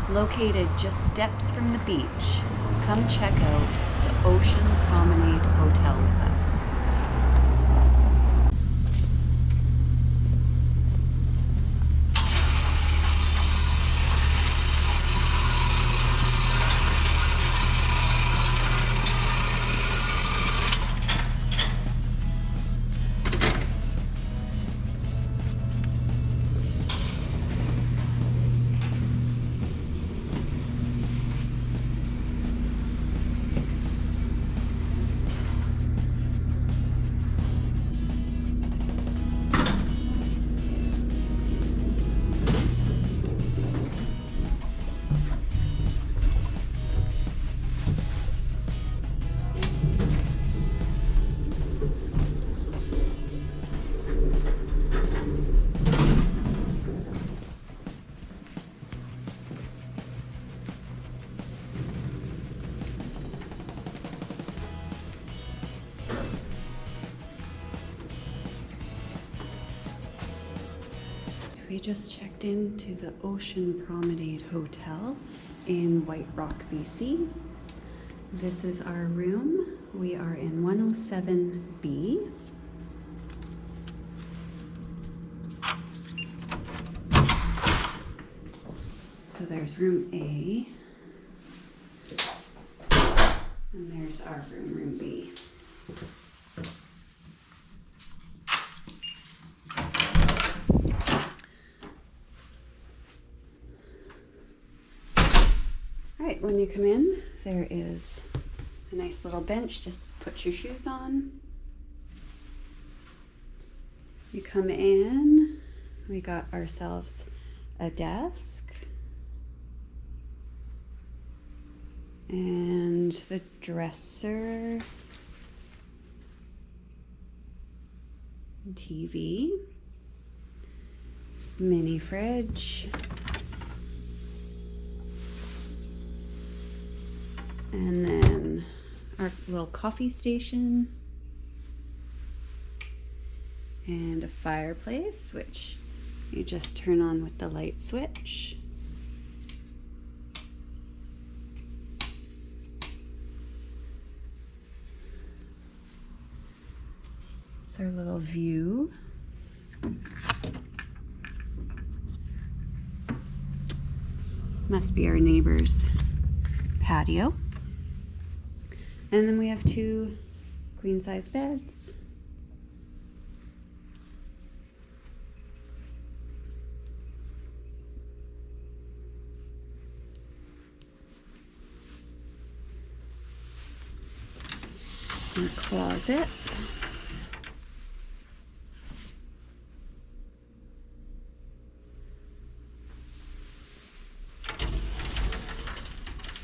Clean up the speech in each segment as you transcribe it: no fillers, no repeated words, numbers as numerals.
Located just steps from the beach, come check out the Ocean Promenade Hotel with us. We just checked into the Ocean Promenade Hotel in White Rock, BC. This is our room. We are in 107B. So there's room A. And there's our room, room B. Right, when you come in, there is a nice little bench. Just put your shoes on. You come in, we got ourselves a desk and the dresser, TV, mini fridge, and then our little coffee station and a fireplace, which you just turn on with the light switch. It's our little view. Must be our neighbor's patio. And then we have 2 queen-size beds. And a closet.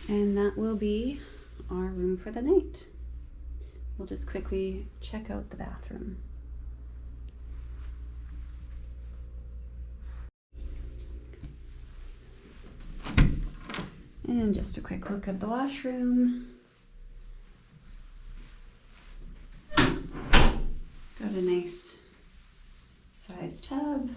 And that will be our room for the night. We'll just quickly check out the bathroom. And just a quick look at the washroom. Got a nice size tub.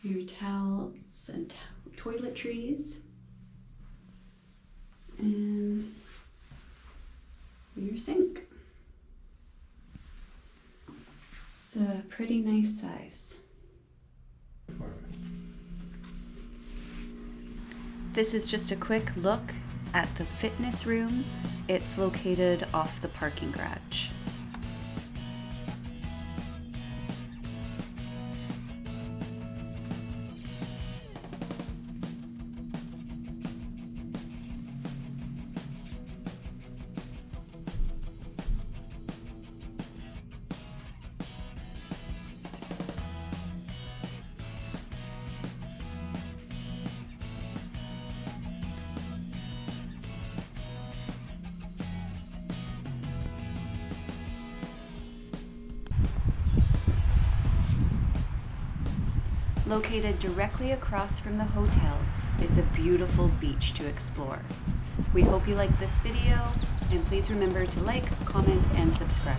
Your towels and toiletries. And your sink. It's a pretty nice size. This is just a quick look at the fitness room. It's located off the parking garage. Located directly across from the hotel is a beautiful beach to explore. We hope you liked this video, and please remember to like, comment, and subscribe.